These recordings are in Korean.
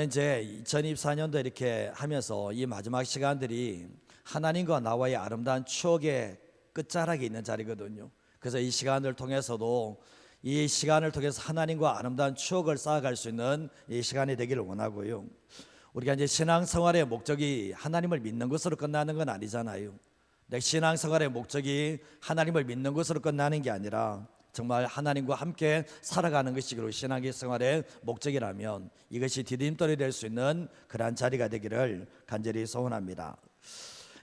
이제 2024년도 이렇게 하면서 이 마지막 시간들이 하나님과 나와의 아름다운 추억의 끝자락에 있는 자리거든요. 그래서 이 시간을 통해서도 이 시간을 통해서 하나님과 아름다운 추억을 쌓아갈 수 있는 이 시간이 되기를 원하고요. 우리가 이제 신앙생활의 목적이 하나님을 믿는 것으로 끝나는 건 아니잖아요. 내 신앙생활의 목적이 하나님을 믿는 것으로 끝나는 게 아니라 정말 하나님과 함께 살아가는 것이 신앙의 생활의 목적이라면 이것이 디딤돌이 될 수 있는 그러한 자리가 되기를 간절히 소원합니다.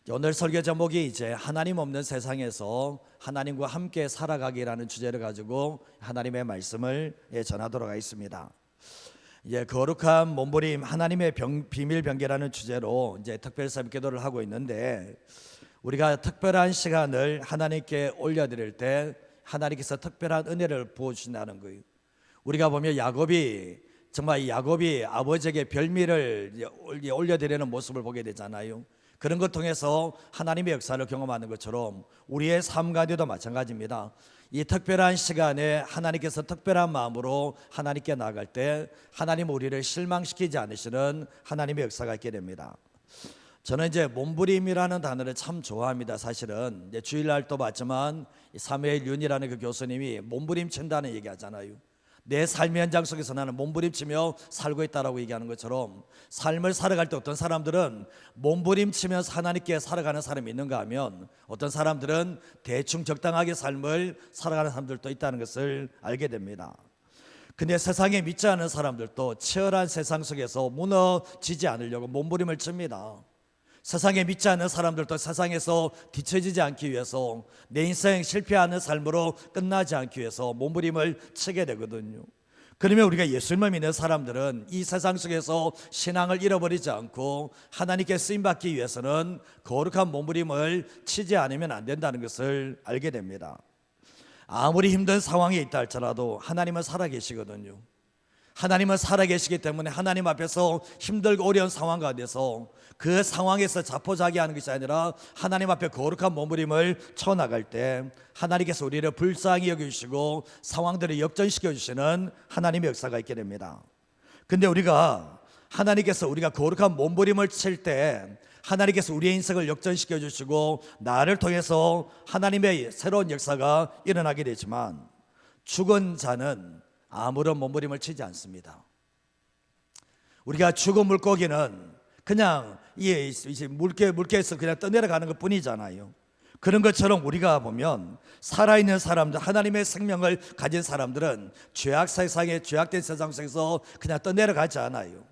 오늘 설교 제목이 이제 하나님 없는 세상에서 하나님과 함께 살아가기라는 주제를 가지고 하나님의 말씀을 전하도록 하겠습니다. 이제 거룩한 몸부림 하나님의 비밀 병기라는 주제로 이제 특별 새벽 기도를 하고 있는데, 우리가 특별한 시간을 하나님께 올려드릴 때 하나님께서 특별한 은혜를 부어주신다는 거예요. 우리가 보면 야곱이 아버지에게 별미를 올려드리는 모습을 보게 되잖아요. 그런 것 통해서 하나님의 역사를 경험하는 것처럼 우리의 삶 가운데도 마찬가지입니다. 이 특별한 시간에 하나님께서 특별한 마음으로 하나님께 나아갈 때 하나님은 우리를 실망시키지 않으시는 하나님의 역사가 있게 됩니다. 저는 이제 몸부림이라는 단어를 참 좋아합니다. 사실은 이제 주일날도 봤지만 사무엘 윤이라는 그 교수님이 몸부림 친다는 얘기하잖아요. 내 삶의 현장 속에서 나는 몸부림치며 살고 있다라고 얘기하는 것처럼, 삶을 살아갈 때 어떤 사람들은 몸부림치면서 하나님께 살아가는 사람이 있는가 하면 어떤 사람들은 대충 적당하게 삶을 살아가는 사람들도 있다는 것을 알게 됩니다. 근데 세상에 믿지 않은 사람들도 치열한 세상 속에서 무너지지 않으려고 몸부림을 칩니다. 세상에 믿지 않는 사람들도 세상에서 뒤처지지 않기 위해서, 내 인생 실패하는 삶으로 끝나지 않기 위해서 몸부림을 치게 되거든요. 그러면 우리가 예수님을 믿는 사람들은 이 세상 속에서 신앙을 잃어버리지 않고 하나님께 쓰임받기 위해서는 거룩한 몸부림을 치지 않으면 안 된다는 것을 알게 됩니다. 아무리 힘든 상황에 있다 할지라도 하나님은 살아계시거든요. 하나님은 살아계시기 때문에 하나님 앞에서 힘들고 어려운 상황 가운데서 그 상황에서 자포자기하는 것이 아니라 하나님 앞에 거룩한 몸부림을 쳐나갈 때 하나님께서 우리를 불쌍히 여겨주시고 상황들을 역전시켜 주시는 하나님의 역사가 있게 됩니다. 근데 하나님께서 우리가 거룩한 몸부림을 칠 때 하나님께서 우리의 인생을 역전시켜 주시고 나를 통해서 하나님의 새로운 역사가 일어나게 되지만, 죽은 자는 아무런 몸부림을 치지 않습니다. 우리가 죽은 물고기는 그냥 물개에서 그냥 떠내려가는 것 뿐이잖아요. 그런 것처럼 우리가 보면 살아있는 사람들, 하나님의 생명을 가진 사람들은 죄악된 세상 속에서 그냥 떠내려가지 않아요.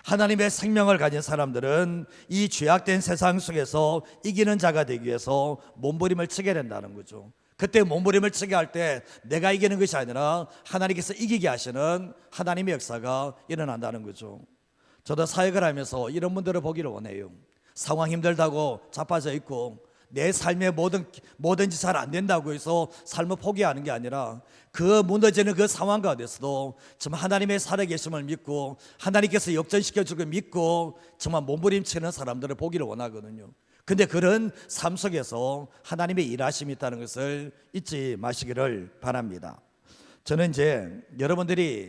하나님의 생명을 가진 사람들은 이 죄악된 세상 속에서 이기는 자가 되기 위해서 몸부림을 치게 된다는 거죠. 그때 몸부림을 치게 할 때 내가 이기는 것이 아니라 하나님께서 이기게 하시는 하나님의 역사가 일어난다는 거죠. 저도 사역을 하면서 이런 분들을 보기를 원해요. 상황 힘들다고 자빠져 있고 내 삶에 뭐든지 잘 안 된다고 해서 삶을 포기하는 게 아니라 그 무너지는 그 상황 가운데서도 정말 하나님의 살아계심을 믿고 하나님께서 역전시켜주고 믿고 정말 몸부림치는 사람들을 보기를 원하거든요. 근데 그런 삶 속에서 하나님의 일하심이 있다는 것을 잊지 마시기를 바랍니다. 저는 이제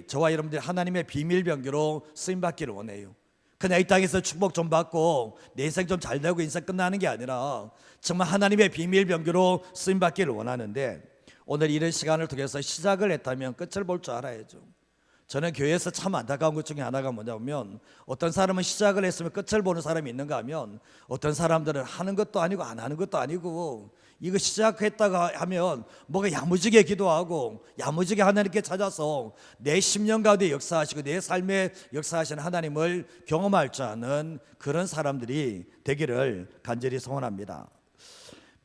저와 여러분들이 하나님의 비밀 병기로 쓰임받기를 원해요. 그냥 이 땅에서 축복 좀 받고 내 인생 좀 잘 되고 인생 끝나는 게 아니라 정말 하나님의 비밀 병기로 쓰임받기를 원하는데, 오늘 이런 시간을 통해서 시작을 했다면 끝을 볼 줄 알아야죠. 저는 교회에서 참 안타까운 것 중에 하나가 뭐냐면, 어떤 사람은 시작을 했으면 끝을 보는 사람이 있는가 하면 어떤 사람들은 하는 것도 아니고 안 하는 것도 아니고 이거 시작했다가 하면 뭐가 야무지게 기도하고 야무지게 하나님께 찾아서 내 심령 가운데 역사하시고 내 삶에 역사하시는 하나님을 경험할 줄 아는 그런 사람들이 되기를 간절히 소원합니다.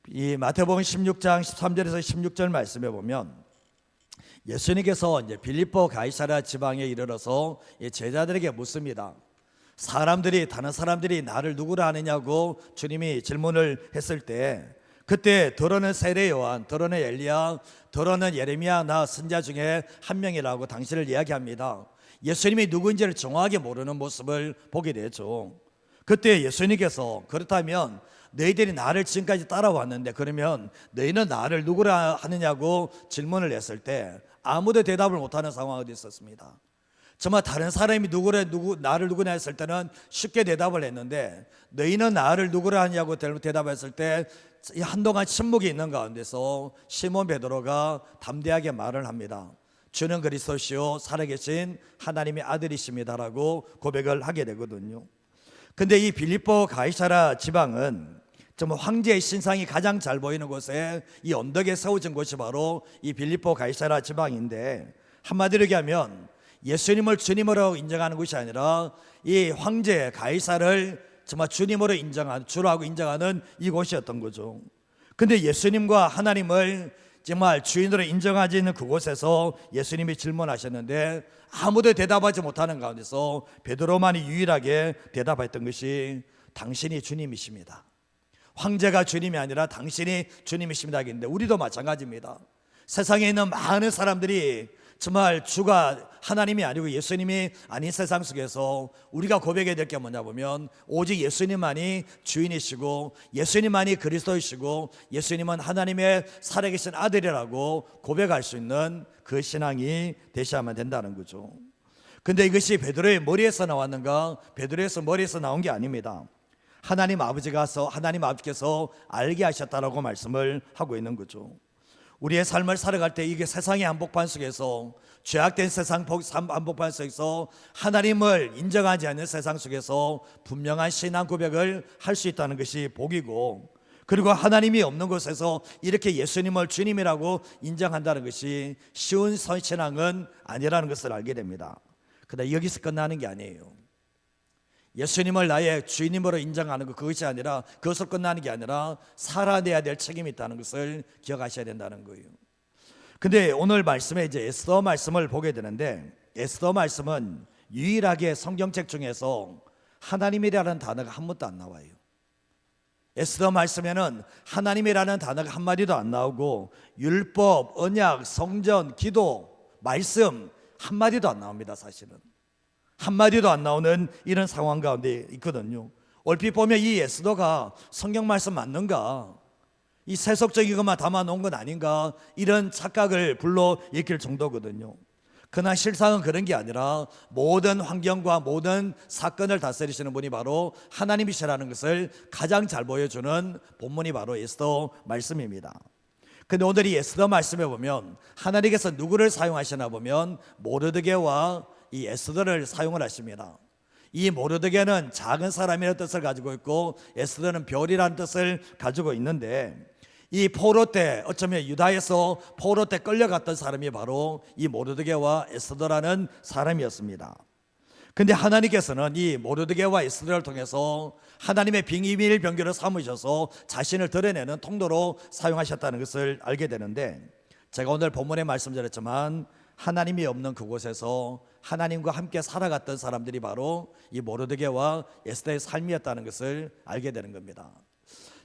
이 마태복음 16장 13절에서 16절 말씀에 보면 예수님께서 이제 빌립보 가이사랴 지방에 이르러서 제자들에게 묻습니다. 다른 사람들이 나를 누구라 하느냐고 주님이 질문을 했을 때, 그때 더러는 세례 요한, 더러는 엘리야, 더러는 예레미야 나 선지자 중에 한 명이라고 당신을 이야기합니다. 예수님이 누구인지를 정확하게 모르는 모습을 보게 되죠. 그때 예수님께서 그렇다면 너희들이 나를 지금까지 따라왔는데 그러면 너희는 나를 누구라 하느냐고 질문을 했을 때 아무도 대답을 못하는 상황이 있었습니다. 정말 다른 사람이 나를 누구냐 했을 때는 쉽게 대답을 했는데, 너희는 나를 누구라 하냐고 대답했을 때 한동안 침묵이 있는 가운데서 시몬 베드로가 담대하게 말을 합니다. 주는 그리스도시요 살아계신 하나님의 아들이십니다라고 고백을 하게 되거든요. 근데 이 빌립보 가이사라 지방은 정말 황제의 신상이 가장 잘 보이는 곳에 이 언덕에 세워진 곳이 바로 이 빌립보 가이사라 지방인데, 한마디로 얘기하면 예수님을 주님으로 인정하는 것이 아니라 이 황제 가이사를 정말 주님으로 주라고 인정하는 이곳이었던 거죠. 근데 예수님과 하나님을 정말 주인으로 인정하지 않는 그곳에서 예수님이 질문하셨는데 아무도 대답하지 못하는 가운데서 베드로만이 유일하게 대답했던 것이 당신이 주님이십니다. 황제가 주님이 아니라 당신이 주님이십니다 하겠는데, 우리도 마찬가지입니다. 세상에 있는 많은 사람들이 정말 주가 하나님이 아니고 예수님이 아닌 세상 속에서 우리가 고백해야 될 게 뭐냐 보면, 오직 예수님만이 주인이시고 예수님만이 그리스도이시고 예수님은 하나님의 살아계신 아들이라고 고백할 수 있는 그 신앙이 되셔야만 된다는 거죠. 근데 이것이 베드로의 머리에서 나왔는가? 베드로의 머리에서 나온 게 아닙니다. 하나님 아버지께서 알게 하셨다라고 말씀을 하고 있는 거죠. 우리의 삶을 살아갈 때 이게 세상의 한복판 속에서, 죄악된 세상 한복판 속에서 하나님을 인정하지 않는 세상 속에서 분명한 신앙 고백을 할 수 있다는 것이 복이고, 그리고 하나님이 없는 곳에서 이렇게 예수님을 주님이라고 인정한다는 것이 쉬운 신앙은 아니라는 것을 알게 됩니다. 그런데 여기서 끝나는 게 아니에요. 예수님을 나의 주인님으로 인정하는 것, 그것이 아니라, 그것을 끝나는 게 아니라 살아내야 될 책임이 있다는 것을 기억하셔야 된다는 거예요. 근데 오늘 말씀에 이제 에스더 말씀을 보게 되는데, 에스더 말씀은 유일하게 성경책 중에서 하나님이라는 단어가 한 번도 안 나와요. 에스더 말씀에는 하나님이라는 단어가 한 마디도 안 나오고, 율법, 언약, 성전, 기도, 말씀 한 마디도 안 나옵니다. 사실은 한마디도 안 나오는 이런 상황 가운데 있거든요. 얼핏 보면 이 에스더가 성경 말씀 맞는가, 이 세속적인 것만 담아놓은 건 아닌가, 이런 착각을 불러일으킬 정도거든요. 그러나 실상은 그런 게 아니라 모든 환경과 모든 사건을 다스리시는 분이 바로 하나님이시라는 것을 가장 잘 보여주는 본문이 바로 에스더 말씀입니다. 근데 오늘 이 에스더 말씀에 보면 하나님께서 누구를 사용하시나 보면 모르드게와 이 에스더를 사용을 하십니다. 이 모르드게는 작은 사람이라는 뜻을 가지고 있고, 에스더는 별이라는 뜻을 가지고 있는데, 이 포로 때, 어쩌면 유다에서 포로 때 끌려갔던 사람이 바로 이 모르드게와 에스더라는 사람이었습니다. 근데 하나님께서는 이 모르드게와 에스더를 통해서 하나님의 비밀 병기를 삼으셔서 자신을 드러내는 통로로 사용하셨다는 것을 알게 되는데, 제가 오늘 본문에 말씀드렸지만 하나님이 없는 그곳에서 하나님과 함께 살아갔던 사람들이 바로 이 모르드게와 에스더의 삶이었다는 것을 알게 되는 겁니다.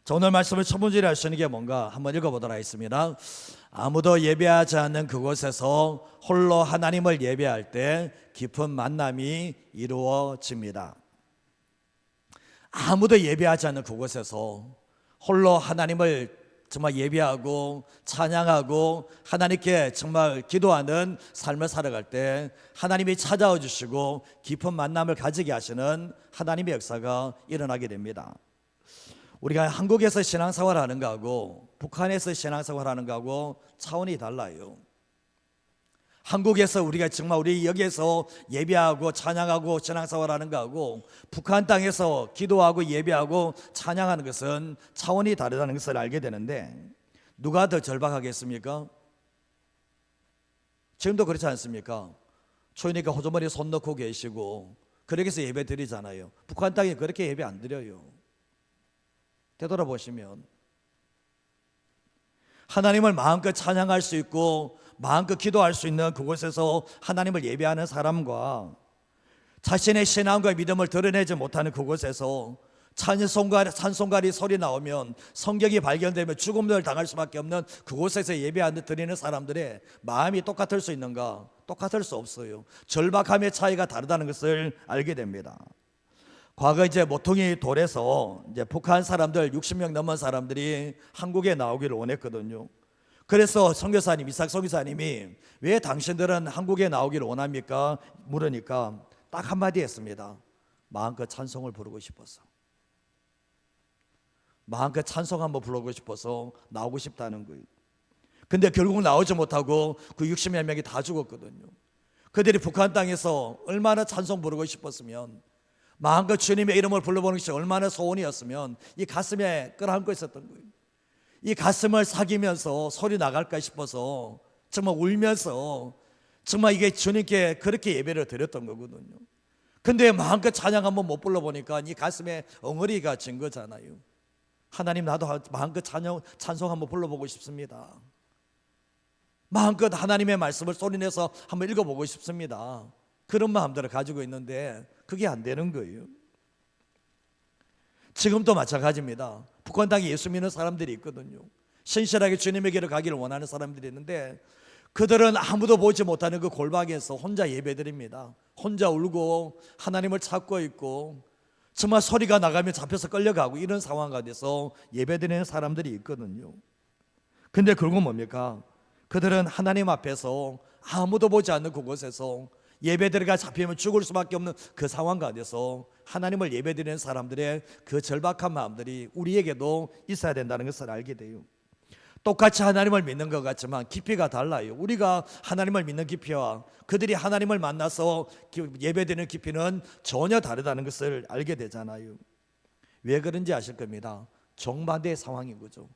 자, 오늘 말씀을 첫 번째로 할 수 있는 게 뭔가 한번 읽어보도록 하겠습니다. 아무도 예배하지 않는 그곳에서 홀로 하나님을 예배할 때 깊은 만남이 이루어집니다. 아무도 예배하지 않는 그곳에서 홀로 하나님을 정말 예배하고 찬양하고 하나님께 정말 기도하는 삶을 살아갈 때 하나님이 찾아와 주시고 깊은 만남을 가지게 하시는 하나님의 역사가 일어나게 됩니다. 우리가 한국에서 신앙생활을 하는 거하고 북한에서 신앙생활을 하는 거하고 차원이 달라요. 한국에서 우리가 정말 우리 여기에서 예배하고 찬양하고 신앙생활하는 거하고 북한 땅에서 기도하고 예배하고 찬양하는 것은 차원이 다르다는 것을 알게 되는데, 누가 더 절박하겠습니까? 지금도 그렇지 않습니까? 초이니까 호주머니에 손 넣고 계시고 그렇게 해서 예배 드리잖아요. 북한 땅에 그렇게 예배 안 드려요. 되돌아보시면 하나님을 마음껏 찬양할 수 있고 마음껏 기도할 수 있는 그곳에서 하나님을 예배하는 사람과 자신의 신앙과 믿음을 드러내지 못하는 그곳에서 찬송가리 소리 나오면, 성경이 발견되면 죽음을 당할 수밖에 없는 그곳에서 예배하는 드리는 사람들의 마음이 똑같을 수 있는가? 똑같을 수 없어요. 절박함의 차이가 다르다는 것을 알게 됩니다. 과거 이제 모퉁이 돌에서 이제 북한 사람들 60명 넘은 사람들이 한국에 나오기를 원했거든요. 그래서 선교사님, 이삭 선교사님이 왜 당신들은 한국에 나오기를 원합니까? 물으니까 딱 한마디 했습니다. 마음껏 찬송을 부르고 싶어서. 마음껏 찬송 한번 부르고 싶어서 나오고 싶다는 거예요. 근데 결국 나오지 못하고 그 60여 명이 다 죽었거든요. 그들이 북한 땅에서 얼마나 찬송 부르고 싶었으면, 마음껏 주님의 이름을 불러보는 것이 얼마나 소원이었으면 이 가슴에 끌어안고 있었던 거예요. 이 가슴을 사기면서 소리 나갈까 싶어서 정말 울면서 정말 이게 주님께 그렇게 예배를 드렸던 거거든요. 근데 마음껏 찬양 한번 못 불러보니까 이 가슴에 엉어리가 진 거잖아요. 하나님, 나도 마음껏 찬송 한번 불러보고 싶습니다. 마음껏 하나님의 말씀을 소리내서 한번 읽어보고 싶습니다. 그런 마음들을 가지고 있는데 그게 안 되는 거예요. 지금도 마찬가지입니다. 북한 땅에 예수 믿는 사람들이 있거든요. 신실하게 주님의 길을 가기를 원하는 사람들이 있는데 그들은 아무도 보지 못하는 그 골방에서 혼자 예배드립니다. 혼자 울고 하나님을 찾고 있고 정말 소리가 나가면 잡혀서 끌려가고 이런 상황 가운데서 예배드리는 사람들이 있거든요. 근데 결국 뭡니까? 그들은 하나님 앞에서 아무도 보지 않는 그곳에서 예배드리가 잡히면 죽을 수밖에 없는 그 상황 가운데서 하나님을 예배드리는 사람들의 그 절박한 마음들이 우리에게도 있어야 된다는 것을 알게 돼요. 똑같이 하나님을 믿는 것 같지만 깊이가 달라요. 우리가 하나님을 믿는 깊이와 그들이 하나님을 만나서 예배드리는 깊이는 전혀 다르다는 것을 알게 되잖아요. 왜 그런지 아실 겁니다. 정반대의 상황인 거죠.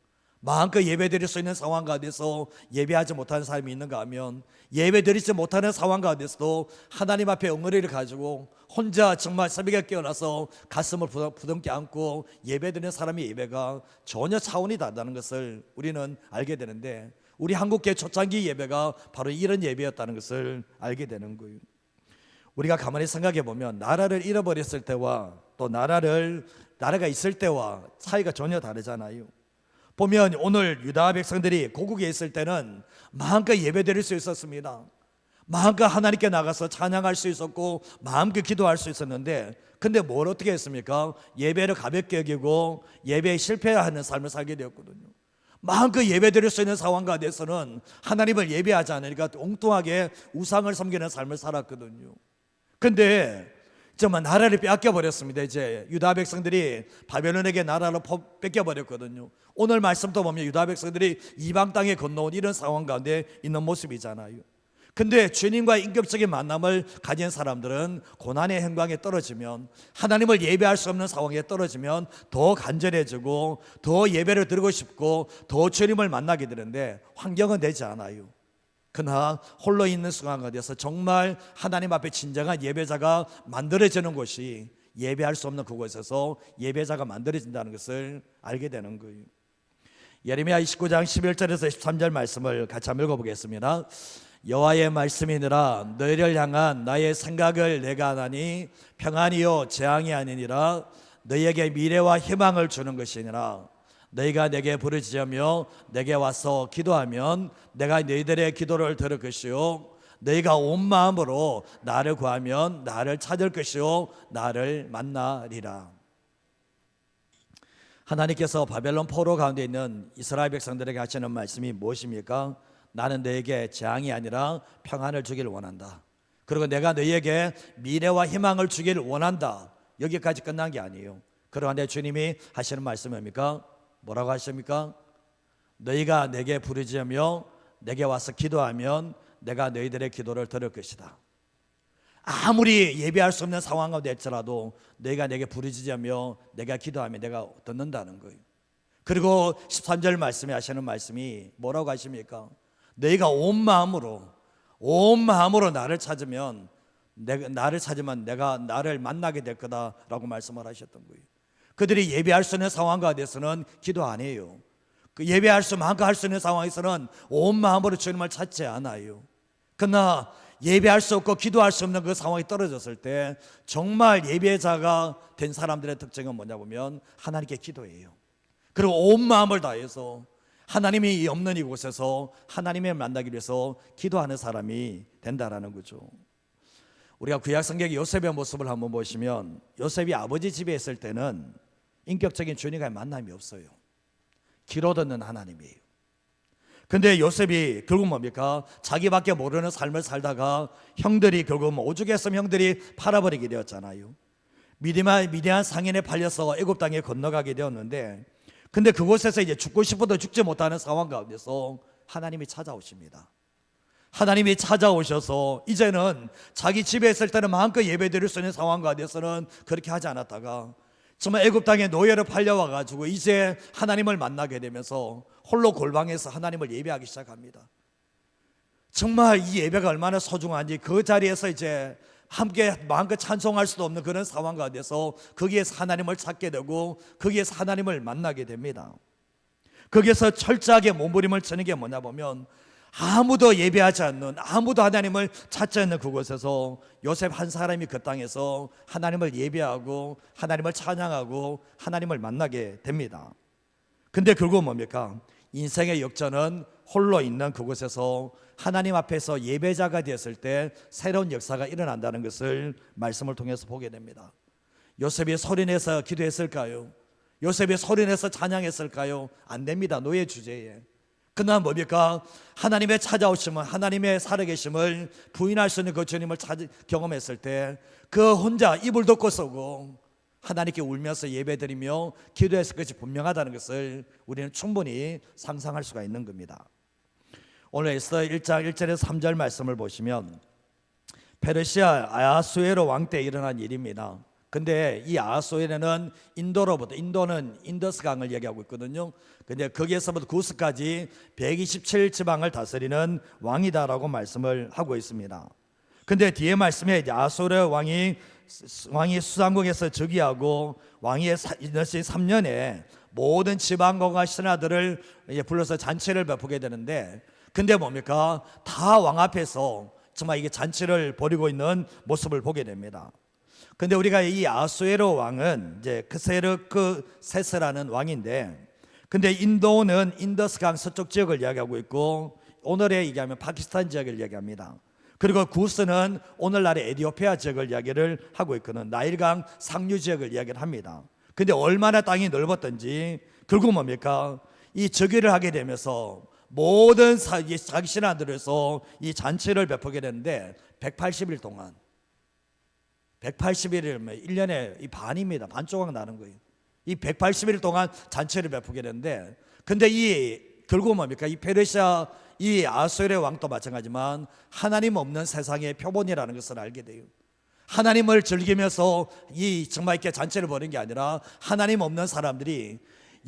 마음껏 예배드릴 수 있는 상황 가운데서 예배하지 못하는 사람이 있는가 하면, 예배드리지 못하는 상황 가운데서도 하나님 앞에 엉터리를 가지고 혼자 정말 새벽에 깨어나서 가슴을 부둥켜 안고 예배드리는 사람의 예배가 전혀 차원이 다르다는 것을 우리는 알게 되는데, 우리 한국교회 초창기 예배가 바로 이런 예배였다는 것을 알게 되는 거예요. 우리가 가만히 생각해 보면 나라를 잃어버렸을 때와 또 나라가 있을 때와 차이가 전혀 다르잖아요. 보면 오늘 유다 백성들이 고국에 있을 때는 마음껏 예배드릴 수 있었습니다. 마음껏 하나님께 나가서 찬양할 수 있었고 마음껏 기도할 수 있었는데, 근데 뭘 어떻게 했습니까? 예배를 가볍게 여기고 예배에 실패하는 삶을 살게 되었거든요. 마음껏 예배드릴 수 있는 상황 가운데서는 하나님을 예배하지 않으니까 엉뚱하게 우상을 섬기는 삶을 살았거든요. 근데 정말 나라를 빼앗겨 버렸습니다. 이제 유다 백성들이 바벨론에게 나라를 뺏겨 버렸거든요. 오늘 말씀도 보면 유다 백성들이 이방 땅에 건너온 이런 상황 가운데 있는 모습이잖아요. 근데 주님과 인격적인 만남을 가진 사람들은 고난의 행방에 떨어지면, 하나님을 예배할 수 없는 상황에 떨어지면 더 간절해지고 더 예배를 드리고 싶고 더 주님을 만나게 되는데 환경은 되지 않아요. 그러나 홀로 있는 순간 가운데서 정말 하나님 앞에 진정한 예배자가 만들어지는 곳이, 예배할 수 없는 그곳에서 예배자가 만들어진다는 것을 알게 되는 거예요. 예레미야 29장 11절에서 13절 말씀을 같이 한번 읽어보겠습니다. 여호와의 말씀이니라, 너희를 향한 나의 생각을 내가 아나니 평안이요 재앙이 아니니라. 너희에게 미래와 희망을 주는 것이니라. 너희가 내게 부르짖으며 내게 와서 기도하면 내가 너희들의 기도를 들을 것이요, 너희가 온 마음으로 나를 구하면 나를 찾을 것이요 나를 만나리라. 하나님께서 바벨론 포로 가운데 있는 이스라엘 백성들에게 하시는 말씀이 무엇입니까? 나는 너에게 재앙이 아니라 평안을 주기를 원한다. 그리고 내가 너희에게 미래와 희망을 주기를 원한다. 여기까지 끝난 게 아니에요. 그런데 주님이 하시는 말씀이 뭡니까? 뭐라고 하십니까? 너희가 내게 부르짖으며 내게 와서 기도하면 내가 너희들의 기도를 들을 것이다. 아무리 예배할 수 없는 상황 가운데 있더라도 너희가 내게 부르짖으며 내가 기도하면 내가 듣는다는 거예요. 그리고 13절 말씀에 하시는 말씀이 뭐라고 하십니까? 너희가 온 마음으로 나를 찾으면 내가 나를 만나게 될 거다라고 말씀을 하셨던 거예요. 그들이 예배할 수 있는 상황 가운데서는 기도 안 해요. 그 예배할 수 많고 할 수 있는 상황에서는 온 마음으로 주님을 찾지 않아요. 그러나 예배할 수 없고 기도할 수 없는 그 상황이 떨어졌을 때 정말 예배자가 된 사람들의 특징은 뭐냐 보면 하나님께 기도해요. 그리고 온 마음을 다해서 하나님이 없는 이곳에서 하나님을 만나기 위해서 기도하는 사람이 된다라는 거죠. 우리가 구약 성경의 요셉의 모습을 한번 보시면, 요셉이 아버지 집에 있을 때는 인격적인 주님과의 만남이 없어요. 귀로 듣는 하나님이에요. 근데 요셉이 결국 뭡니까? 자기밖에 모르는 삶을 살다가 형들이 결국 오죽했으면 형들이 팔아버리게 되었잖아요. 미디안 상인에 팔려서 애굽 땅에 건너가게 되었는데, 근데 그곳에서 이제 죽고 싶어도 죽지 못하는 상황 가운데서 하나님이 찾아오십니다. 하나님이 찾아오셔서 이제는 자기 집에 있을 때는 마음껏 예배드릴 수 있는 상황 가운데서는 그렇게 하지 않았다가 정말 애굽 땅에 노예로 팔려와 가지고 이제 하나님을 만나게 되면서 홀로 골방에서 하나님을 예배하기 시작합니다. 정말 이 예배가 얼마나 소중한지 그 자리에서 이제 함께 마음껏 찬송할 수도 없는 그런 상황 가운데서 거기에서 하나님을 찾게 되고 거기에서 하나님을 만나게 됩니다. 거기에서 철저하게 몸부림을 치는 게 뭐냐 보면 아무도 예배하지 않는, 아무도 하나님을 찾지 않는 그곳에서 요셉 한 사람이 그 땅에서 하나님을 예배하고 하나님을 찬양하고 하나님을 만나게 됩니다. 근데 결국 뭡니까? 인생의 역전은 홀로 있는 그곳에서 하나님 앞에서 예배자가 되었을 때 새로운 역사가 일어난다는 것을 말씀을 통해서 보게 됩니다. 요셉이 소리내서 기도했을까요? 요셉이 소리내서 찬양했을까요? 안 됩니다. 노예 주제에. 그러나 뭡니까? 하나님의 찾아오심은, 하나님의 살아계심을 부인할 수 있는 그 주님을 경험했을 때 그 혼자 이불 덮고 서고 하나님께 울면서 예배드리며 기도했을 것이 분명하다는 것을 우리는 충분히 상상할 수가 있는 겁니다. 오늘 에스더 1장 1절에서 3절 말씀을 보시면 페르시아 아하수에로 왕 때 일어난 일입니다. 근데 이 아하수에는 인도로부터, 인도는 인더스 강을 얘기하고 있거든요. 근데 거기에서부터 구스까지 127지방을 다스리는 왕이다라고 말씀을 하고 있습니다. 근데 뒤에 말씀에 아하수에 왕이 수상국에서 즉위하고 왕위에 3년에 모든 지방공과 신하들을 불러서 잔치를 베푸게 되는데, 근데 뭡니까? 다 왕 앞에서 정말 이게 잔치를 벌이고 있는 모습을 보게 됩니다. 근데 우리가 이 아하수에로 왕은 이제 크세르크세스라는 왕인데, 근데 인도는 인더스강 서쪽 지역을 이야기하고 있고 오늘의 얘기하면 파키스탄 지역을 이야기합니다. 그리고 구스는 오늘날의 에티오피아 지역을 이야기를 하고 있거든. 나일강 상류 지역을 이야기를 합니다. 근데 얼마나 땅이 넓었던지 결국 뭡니까? 이 즉위를 하게 되면서 모든 자기 신하들에서 이 잔치를 베푸게 되는데 180일 동안 180일이면 1년에 이 반입니다. 반 조각 나는 거예요. 이 180일 동안 잔치를 베푸게 되는데, 근데 이 결국 뭡니까? 이 페르시아 이 아수르의 왕도 마찬가지지만 하나님 없는 세상의 표본이라는 것을 알게 돼요. 하나님을 즐기면서 이 정말 이렇게 잔치를 벌인 게 아니라 하나님 없는 사람들이,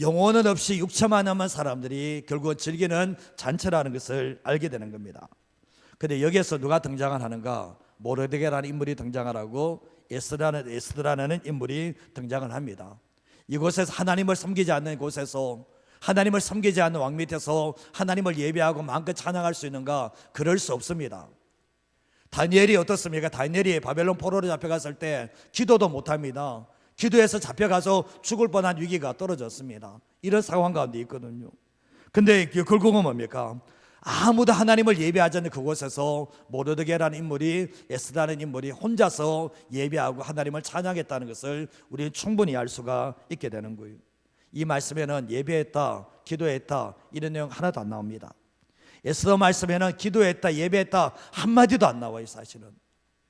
영혼은 없이 육체만 남은 사람들이 결국은 즐기는 잔치라는 것을 알게 되는 겁니다. 근데 여기에서 누가 등장을 하는가? 모르드게라는 인물이 등장을 하고 에스더라는 인물이 등장을 합니다. 이곳에서 하나님을 섬기지 않는 곳에서, 하나님을 섬기지 않는 왕 밑에서 하나님을 예배하고 마음껏 찬양할 수 있는가? 그럴 수 없습니다. 다니엘이 어떻습니까? 다니엘이 바벨론 포로로 잡혀갔을 때 기도도 못합니다. 기도해서 잡혀가서 죽을 뻔한 위기가 떨어졌습니다. 이런 상황 가운데 있거든요. 근데 결국은 뭡니까? 아무도 하나님을 예배하지 않는 그곳에서 모르드게라는 인물이, 에스더라는 인물이 혼자서 예배하고 하나님을 찬양했다는 것을 우리는 충분히 알 수가 있게 되는 거예요. 이 말씀에는 예배했다, 기도했다 이런 내용 하나도 안 나옵니다. 에스더 말씀에는 기도했다, 예배했다 한마디도 안 나와요. 사실은.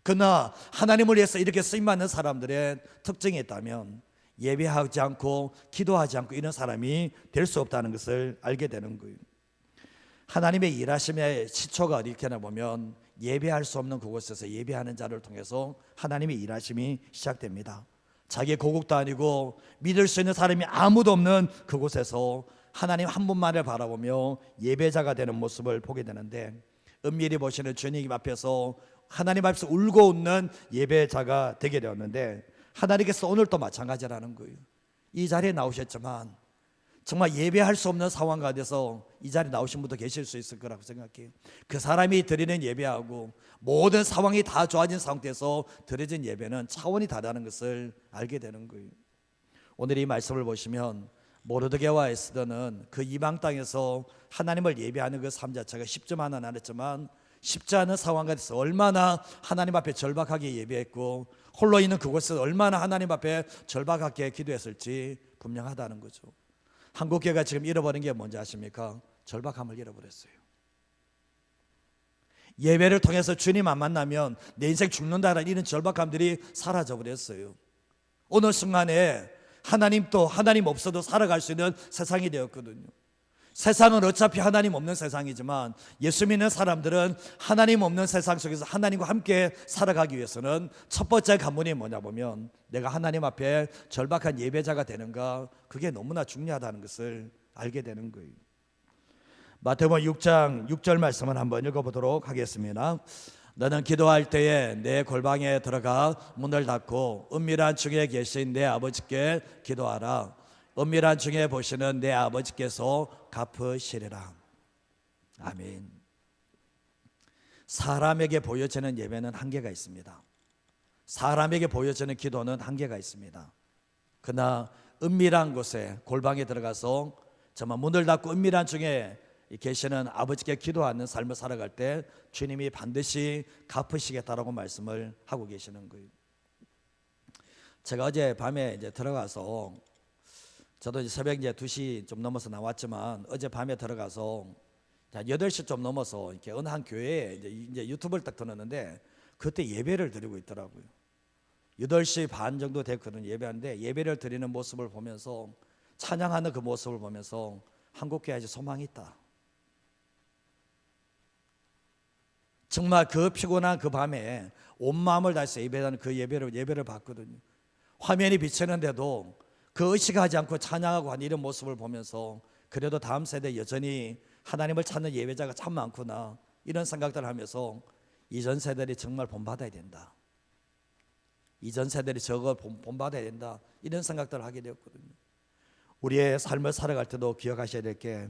그러나 하나님을 위해서 이렇게 쓰임받는 사람들의 특징이 있다면 예배하지 않고 기도하지 않고 이런 사람이 될 수 없다는 것을 알게 되는 거예요. 하나님의 일하심의 시초가 어디 있겠나 보면 예배할 수 없는 그곳에서 예배하는 자를 통해서 하나님의 일하심이 시작됩니다. 자기 고국도 아니고 믿을 수 있는 사람이 아무도 없는 그곳에서 하나님 한 분만을 바라보며 예배자가 되는 모습을 보게 되는데, 은밀히 보시는 주님 앞에서 하나님 앞에서 울고 웃는 예배자가 되게 되었는데, 하나님께서 오늘 또 마찬가지라는 거예요. 이 자리에 나오셨지만 정말 예배할 수 없는 상황 가운데서 이 자리에 나오신 분도 계실 수 있을 거라고 생각해요. 그 사람이 드리는 예배하고 모든 상황이 다 좋아진 상태에서 드려진 예배는 차원이 다르다는 것을 알게 되는 거예요. 오늘 이 말씀을 보시면 모르드게와 에스더는 그 이방 땅에서 하나님을 예배하는 그 삶 자체가 쉽지만은 않았지만, 쉽지 않은 상황 가운데서 얼마나 하나님 앞에 절박하게 예배했고 홀로 있는 그곳에서 얼마나 하나님 앞에 절박하게 기도했을지 분명하다는 거죠. 한국교회가 지금 잃어버린 게 뭔지 아십니까? 절박함을 잃어버렸어요. 예배를 통해서 주님 안 만나면 내 인생 죽는다라는 이런 절박함들이 사라져버렸어요. 어느 순간에 하나님도 하나님 없어도 살아갈 수 있는 세상이 되었거든요. 세상은 어차피 하나님 없는 세상이지만 예수 믿는 사람들은 하나님 없는 세상 속에서 하나님과 함께 살아가기 위해서는 첫 번째 관문이 뭐냐 보면 내가 하나님 앞에 절박한 예배자가 되는가, 그게 너무나 중요하다는 것을 알게 되는 거예요. 마태복음 6장 6절 말씀을 한번 읽어보도록 하겠습니다. 너는 기도할 때에 내 골방에 들어가 문을 닫고 은밀한 중에 계신 내 아버지께 기도하라. 은밀한 중에 보시는 내 아버지께서 갚으시리라. 아멘. 사람에게 보여지는 예배는 한계가 있습니다. 사람에게 보여지는 기도는 한계가 있습니다. 그러나 은밀한 곳에 골방에 들어가서 정말 문을 닫고 은밀한 중에 계시는 아버지께 기도하는 삶을 살아갈 때 주님이 반드시 갚으시겠다라고 말씀을 하고 계시는 거예요. 제가 어제 밤에 이제 들어가서, 저도 이제 새벽 이제 2시 좀 넘어서 나왔지만 어제 밤에 들어가서 8시 좀 넘어서 이렇게 어느 한 교회에 이제 유튜브를 딱 틀었는데 그때 예배를 드리고 있더라고요. 8시 반 정도 됐거든요. 예배하는데 예배를 드리는 모습을 보면서, 찬양하는 그 모습을 보면서 한국교회에 아직 소망이 있다. 정말 그 피곤한 그 밤에 온 마음을 다해서 예배하는 그 예배를 봤거든요. 화면이 비치는데도 그 의식하지 않고 찬양하고 하는 이런 모습을 보면서 그래도 다음 세대 여전히 하나님을 찾는 예배자가 참 많구나, 이런 생각들을 하면서 이전 세대들이 정말 본받아야 된다, 이전 세대들이 저거 본받아야 된다, 이런 생각들을 하게 되었거든요. 우리의 삶을 살아갈 때도 기억하셔야 될 게,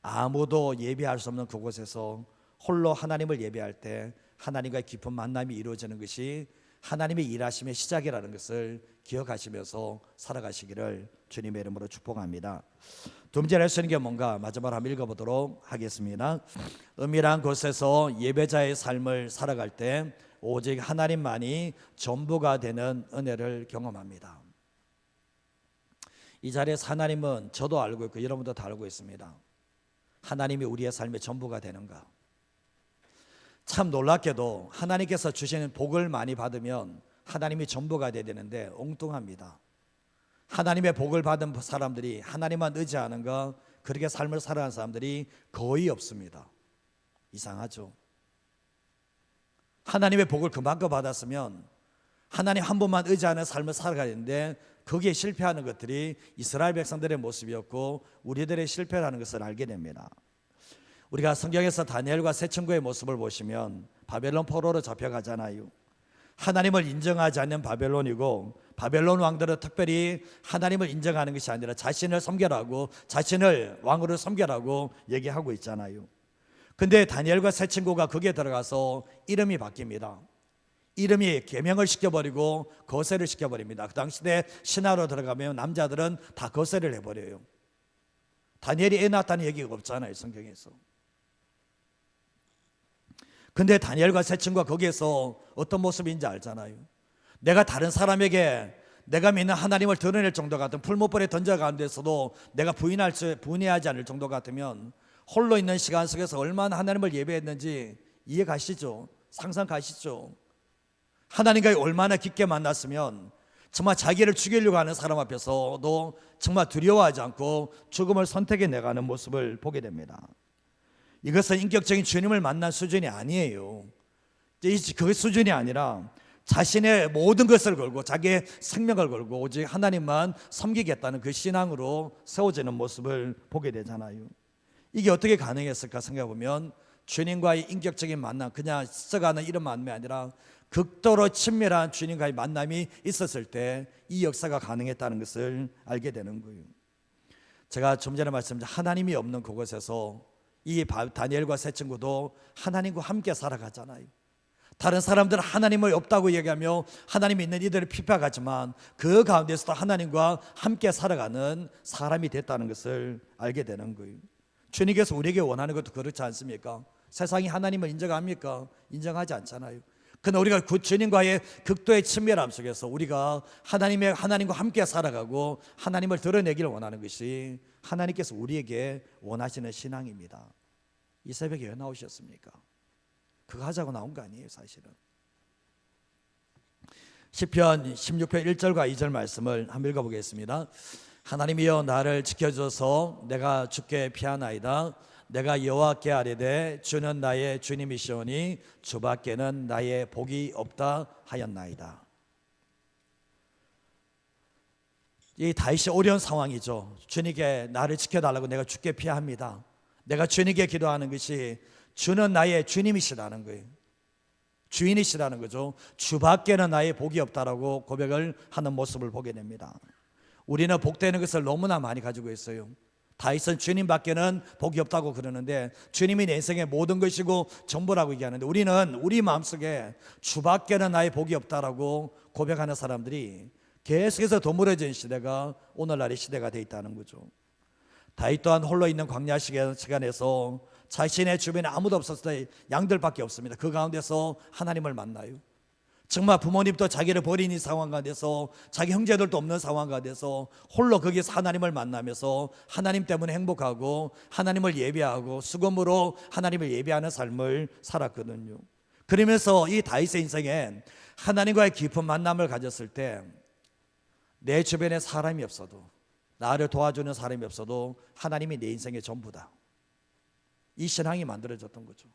아무도 예배할 수 없는 그곳에서 홀로 하나님을 예배할 때 하나님과의 깊은 만남이 이루어지는 것이 하나님의 일하심의 시작이라는 것을 기억하시면서 살아가시기를 주님의 이름으로 축복합니다. 두 번째로 할 수 있는 게 뭔가 마지막으로 한번 읽어보도록 하겠습니다. 은밀한 곳에서 예배자의 삶을 살아갈 때 오직 하나님만이 전부가 되는 은혜를 경험합니다. 이 자리에서 하나님은 저도 알고 있고 여러분도 다 알고 있습니다. 하나님이 우리의 삶의 전부가 되는가. 참 놀랍게도 하나님께서 주시는 복을 많이 받으면 하나님이 전부가 되어야 되는데 엉뚱합니다. 하나님의 복을 받은 사람들이, 하나님만 의지하는가, 그렇게 삶을 살아가는 사람들이 거의 없습니다. 이상하죠. 하나님의 복을 그만큼 받았으면 하나님 한 분만 의지하는 삶을 살아가야 되는데 거기에 실패하는 것들이 이스라엘 백성들의 모습이었고 우리들의 실패라는 것을 알게 됩니다. 우리가 성경에서 다니엘과 세 친구의 모습을 보시면 바벨론 포로로 잡혀가잖아요. 하나님을 인정하지 않는 바벨론이고, 바벨론 왕들은 특별히 하나님을 인정하는 것이 아니라 자신을 섬겨라고, 자신을 왕으로 섬겨라고 얘기하고 있잖아요. 근데 다니엘과 세 친구가 거기에 들어가서 이름이 바뀝니다. 이름이 계명을 시켜버리고 거세를 시켜버립니다. 그 당시에 신하로 들어가면 남자들은 다 거세를 해버려요. 다니엘이 애 낳았다는 얘기가 없잖아요, 성경에서. 근데 다니엘과 세 친구가 거기에서 어떤 모습인지 알잖아요. 내가 다른 사람에게 내가 믿는 하나님을 드러낼 정도 같은 풀무불에 던져가는 데서도 내가 부인하지 않을 정도 같으면 홀로 있는 시간 속에서 얼마나 하나님을 예배했는지 이해 가시죠? 상상 가시죠? 하나님과 얼마나 깊게 만났으면 정말 자기를 죽이려고 하는 사람 앞에서도 정말 두려워하지 않고 죽음을 선택해 내가는 모습을 보게 됩니다. 이것은 인격적인 주님을 만난 수준이 아니에요. 그 수준이 아니라 자신의 모든 것을 걸고 자기의 생명을 걸고 오직 하나님만 섬기겠다는 그 신앙으로 세워지는 모습을 보게 되잖아요. 이게 어떻게 가능했을까 생각해보면 주님과의 인격적인 만남, 그냥 스쳐가는 이런 만남이 아니라 극도로 친밀한 주님과의 만남이 있었을 때 이 역사가 가능했다는 것을 알게 되는 거예요. 제가 좀 전에 말씀드린 하나님이 없는 그곳에서 이 다니엘과 세 친구도 하나님과 함께 살아가잖아요. 다른 사람들은 하나님을 없다고 얘기하며 하나님이 있는 이들을 비판하지만 그 가운데서도 하나님과 함께 살아가는 사람이 됐다는 것을 알게 되는 거예요. 주님께서 우리에게 원하는 것도 그렇지 않습니까? 세상이 하나님을 인정합니까? 인정하지 않잖아요. 그러나 우리가 그 주님과의 극도의 친밀함 속에서 우리가 하나님과 함께 살아가고 하나님을 드러내기를 원하는 것이 하나님께서 우리에게 원하시는 신앙입니다. 이 새벽에 왜 나오셨습니까? 그거 하자고 나온 거 아니에요, 사실은. 시편 16편 1절과 2절 말씀을 한번 읽어보겠습니다. 하나님이여 나를 지켜줘서 내가 주께 피하나이다. 내가 여호와께 아뢰되 주는 나의 주님이시오니 주밖에는 나의 복이 없다 하였나이다. 이 다윗이 어려운 상황이죠. 주님께 나를 지켜달라고 내가 주께 피합니다. 내가 주님께 기도하는 것이 주는 나의 주님이시라는 거예요. 주인이시라는 거죠. 주밖에는 나의 복이 없다라고 고백을 하는 모습을 보게 됩니다. 우리는 복되는 것을 너무나 많이 가지고 있어요. 다윗은 주님밖에는 복이 없다고 그러는데 주님이 내 인생의 모든 것이고 전부라고 얘기하는데 우리는 우리 마음속에 주밖에는 나의 복이 없다라고 고백하는 사람들이 계속해서 도무러진 시대가 오늘날의 시대가 되어 있다는 거죠. 다윗 또한 홀로 있는 광야 시간에서 자신의 주변에 아무도 없었을 때 양들밖에 없습니다. 그 가운데서 하나님을 만나요. 정말 부모님도 자기를 버린 이 상황 가운데서 자기 형제들도 없는 상황 가운데서 홀로 거기서 하나님을 만나면서 하나님 때문에 행복하고 하나님을 예배하고 수금으로 하나님을 예배하는 삶을 살았거든요. 그러면서 이 다윗의 인생에 하나님과의 깊은 만남을 가졌을 때 내 주변에 사람이 없어도 나를 도와주는 사람이 없어도 하나님이 내 인생의 전부다. 이 신앙이 만들어졌던 거죠.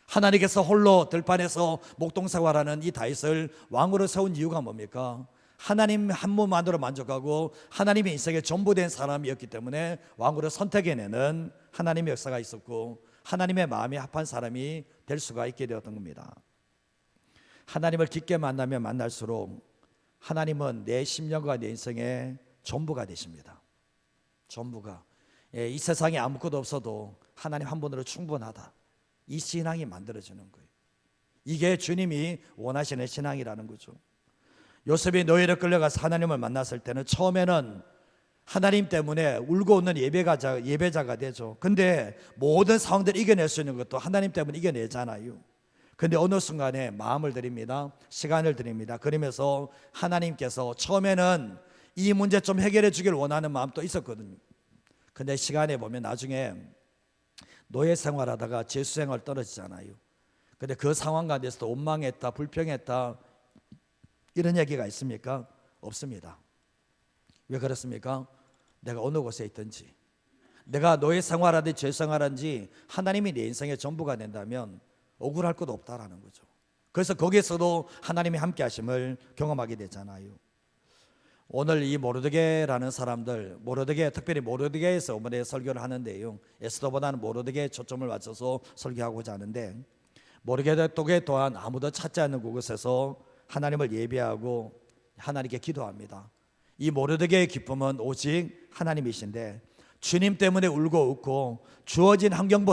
하나님께서 홀로 들판에서 목동생활하는 이 다윗을 왕으로 세운 이유가 뭡니까? 하나님 한 분만으로 만족하고 하나님의 인생의 전부 된 사람이었기 때문에 왕으로 선택해내는 하나님의 역사가 있었고 하나님의 마음에 합한 사람이 될 수가 있게 되었던 겁니다. 하나님을 깊게 만나면 만날수록 하나님은 내 심령과 내 인생의 전부가 되십니다. 전부가. 이 세상에 아무것도 없어도 하나님 한 분으로 충분하다. 이 신앙이 만들어지는 거예요. 이게 주님이 원하시는 신앙이라는 거죠. 요셉이 노예로 끌려가서 하나님을 만났을 때는 처음에는 하나님 때문에 울고 웃는 예배자가 되죠. 근데 모든 상황들을 이겨낼 수 있는 것도 하나님 때문에 이겨내잖아요. 근데 어느 순간에 마음을 드립니다. 시간을 드립니다. 그러면서 하나님께서 처음에는 이 문제 좀 해결해 주길 원하는 마음도 있었거든요. 근데 시간에 보면 나중에 노예 생활하다가 죄수 생활 떨어지잖아요. 근데 그 상황 가운데서도 원망했다, 불평했다 이런 얘기가 있습니까? 없습니다. 왜 그렇습니까? 내가 어느 곳에 있든지 내가 노예 생활하든지 죄수 생활하든지 하나님이 내 인생의 전부가 된다면 억울할 것도 없다라는 거죠. 그래서 거기에서도 하나님이 함께 하심을 경험하게 되잖아요. 오늘 이 모르드게라는 사람들, 특별히 모르드게에서 오늘의 설교를 하는데요, 에스더보다는 모르드게에 초점을 맞춰서 설교하고자 하는데, 모르드게 또한 아무도 찾지 않는 곳에서 하나님을 예배하고 하나님께 기도합니다. 이 모르드게의 기쁨은 오직 하나님이신데 주님 때문에 울고 웃고 주어진 환경의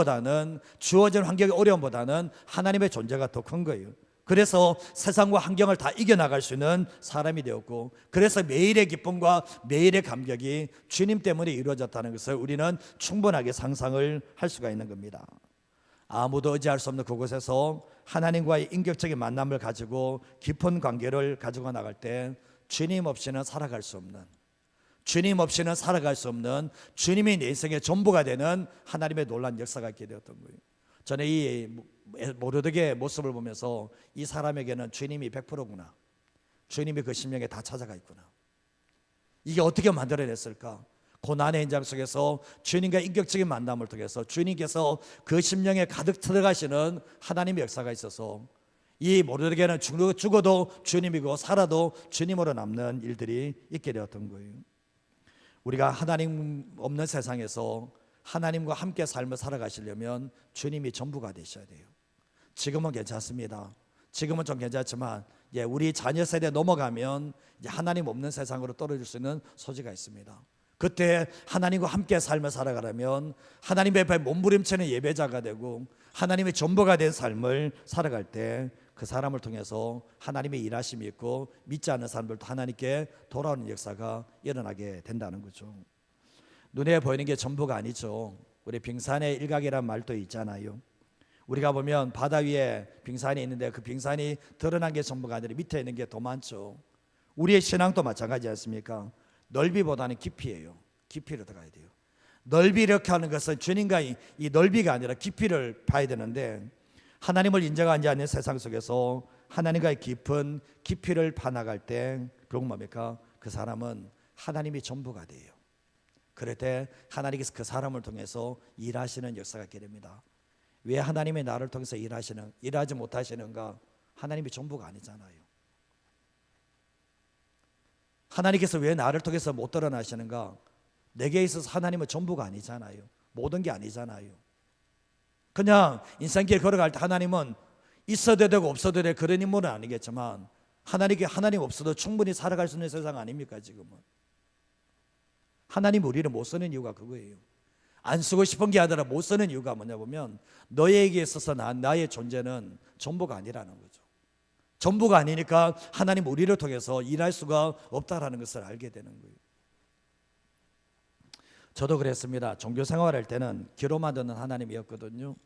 어려움보다는 하나님의 존재가 더 큰 거예요. 그래서 세상과 환경을 다 이겨나갈 수 있는 사람이 되었고, 그래서 매일의 기쁨과 매일의 감격이 주님 때문에 이루어졌다는 것을 우리는 충분하게 상상을 할 수가 있는 겁니다. 아무도 의지할 수 없는 그곳에서 하나님과의 인격적인 만남을 가지고 깊은 관계를 가지고 나갈 때 주님 없이는 살아갈 수 없는, 주님이 내 인생의 전부가 되는 하나님의 놀라운 역사가 있게 되었던 거예요. 저는 이 모르드게의 모습을 보면서 이 사람에게는 주님이 100%구나, 주님이 그 심령에 다 찾아가 있구나, 이게 어떻게 만들어냈을까? 고난의 현장 속에서 주님과 인격적인 만남을 통해서 주님께서 그 심령에 가득 들어가시는 하나님의 역사가 있어서 이 모르드게는 죽어도 주님이고 살아도 주님으로 남는 일들이 있게 되었던 거예요. 우리가 하나님 없는 세상에서 하나님과 함께 삶을 살아가시려면 주님이 전부가 되셔야 돼요. 지금은 괜찮습니다. 지금은 좀 괜찮지만 우리 자녀 세대 넘어가면 이제 하나님 없는 세상으로 떨어질 수 있는 소지가 있습니다. 그때 하나님과 함께 삶을 살아가려면 하나님 앞에 몸부림치는 예배자가 되고 하나님의 전부가 된 삶을 살아갈 때 그 사람을 통해서 하나님의 일하심이 있고 믿지 않는 사람들도 하나님께 돌아오는 역사가 일어나게 된다는 거죠. 눈에 보이는 게 전부가 아니죠. 우리 빙산의 일각이란 말도 있잖아요. 우리가 보면 바다 위에 빙산이 있는데 그 빙산이 드러난 게 전부가 아니라 밑에 있는 게 더 많죠. 우리의 신앙도 마찬가지 않습니까? 넓이보다는 깊이예요. 깊이를 들어가야 돼요. 넓이 이렇게 하는 것은 주님과 이 넓이가 아니라 깊이를 봐야 되는데, 하나님을 인정하지 않는 세상 속에서 하나님과의 깊은 깊이를 파나갈 때 결국 뭡니까? 그 사람은 하나님이 전부가 돼요. 그럴 때 하나님께서 그 사람을 통해서 일하시는 역사가 있게 됩니다. 왜 하나님이 나를 통해서 일하지 못하시는가? 하나님이 전부가 아니잖아요. 하나님께서 왜 나를 통해서 못 드러나시는가? 내게 있어서 하나님은 전부가 아니잖아요. 모든 게 아니잖아요. 그냥 인생길 걸어갈 때 하나님은 있어도 되고 없어도 될 그런 인물은 아니겠지만, 하나님 없어도 충분히 살아갈 수 있는 세상 아닙니까? 지금은 하나님 우리를 못 쓰는 이유가 그거예요. 안 쓰고 싶은 게 아니라 못 쓰는 이유가 뭐냐 보면, 너에게 있어서 나의 존재는 전부가 아니라는 거죠. 전부가 아니니까 하나님 우리를 통해서 일할 수가 없다라는 것을 알게 되는 거예요. 저도 그랬습니다. 종교 생활할 때는 귀로만 듣는 하나님이었거든요.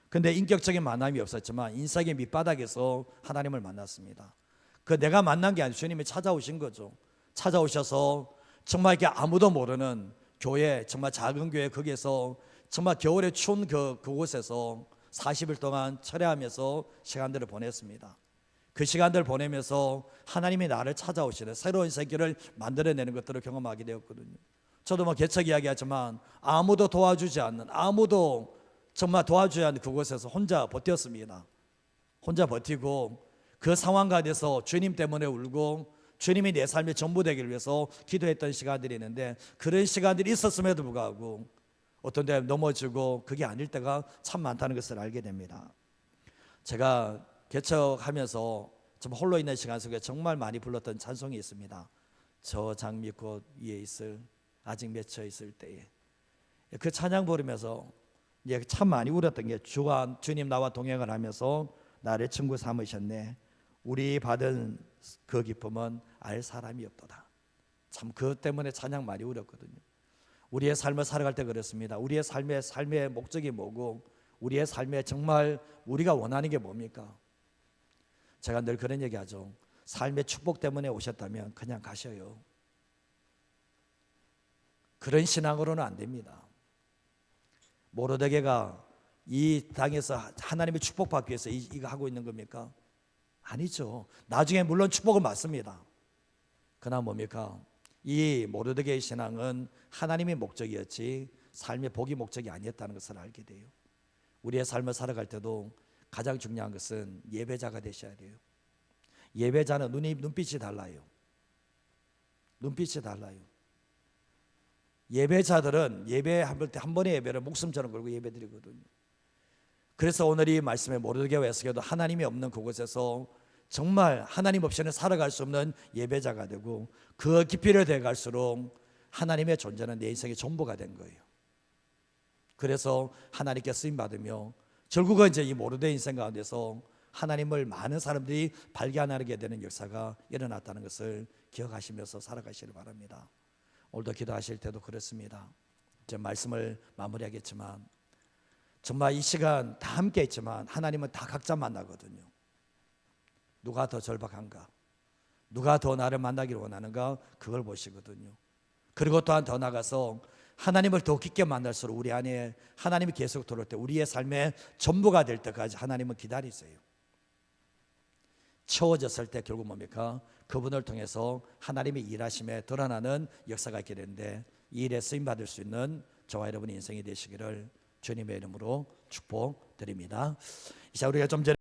근데 인격적인 만남이 없었지만 인생의 밑바닥에서 하나님을 만났습니다. 그 내가 만난 게 아니라 주님이 찾아오신 거죠. 찾아오셔서 정말 이렇게 아무도 모르는 교회, 정말 작은 교회, 거기에서 정말 겨울에 추운 그곳에서 40일 동안 철회하면서 시간들을 보냈습니다. 그 시간들을 보내면서 하나님이 나를 찾아오시는 새로운 세계를 만들어내는 것들을 경험하게 되었거든요. 저도 뭐 개척 이야기하지만 아무도 도와주지 않는, 아무도 정말 도와주지 않는 그곳에서 혼자 버텼습니다. 혼자 버티고 그 상황 가운데서 주님 때문에 울고 주님이 내 삶의 전부 되기를 위해서 기도했던 시간들이 있는데, 그런 시간들이 있었음에도 불구하고 어떤 데 넘어지고 그게 아닐 때가 참 많다는 것을 알게 됩니다. 제가 개척하면서 좀 홀로 있는 시간 속에 정말 많이 불렀던 찬송이 있습니다. 저 장미꽃 위에 있을 아직 맺혀 있을 때에. 그 찬양 부르면서 참 많이 울었던 게, 주님 나와 동행을 하면서 나를 친구 삼으셨네. 우리 받은 그 기쁨은 알 사람이 없도다. 참 그것 때문에 찬양 많이 울었거든요. 우리의 삶을 살아갈 때 그렇습니다. 우리의 삶의 목적이 뭐고, 우리의 삶에 정말 우리가 원하는 게 뭡니까? 제가 늘 그런 얘기하죠. 삶의 축복 때문에 오셨다면 그냥 가셔요. 그런 신앙으로는 안 됩니다. 모르드게가 이 땅에서 하나님의 축복받기 위해서 이거 하고 있는 겁니까? 아니죠. 나중에 물론 축복은 맞습니다. 그러나 뭡니까? 이 모르드게의 신앙은 하나님의 목적이었지 삶의 복이 목적이 아니었다는 것을 알게 돼요. 우리의 삶을 살아갈 때도 가장 중요한 것은 예배자가 되셔야 돼요. 예배자는 눈빛이 달라요. 눈빛이 달라요. 예배자들은 예배할 때 한 번의 예배를 목숨처럼 걸고 예배드리거든요. 그래서 오늘 이 말씀에 모르드게와 에스겔도 하나님이 없는 그곳에서 정말 하나님 없이는 살아갈 수 없는 예배자가 되고, 그 깊이를 대갈수록 하나님의 존재는 내 인생의 전부가 된 거예요. 그래서 하나님께 쓰임 받으며 결국은 이제 이 모르드게 인생 가운데서 하나님을 많은 사람들이 발견하게 되는 역사가 일어났다는 것을 기억하시면서 살아가시길 바랍니다. 오늘도 기도하실 때도 그렇습니다. 이제 말씀을 마무리하겠지만, 정말 이 시간 다 함께 있지만 하나님은 다 각자 만나거든요. 누가 더 절박한가, 누가 더 나를 만나기를 원하는가, 그걸 보시거든요. 그리고 또한 더 나가서 하나님을 더 깊게 만날수록 우리 안에 하나님이 계속 들어올 때 우리의 삶의 전부가 될 때까지 하나님은 기다리세요. 채워졌을 때 결국 뭡니까? 그분을 통해서 하나님의 일하심에 드러나는 역사가 있게 되는데, 이 일에 쓰임받을 수 있는 저와 여러분의 인생이 되시기를 주님의 이름으로 축복드립니다. 이제 우리가 좀 전에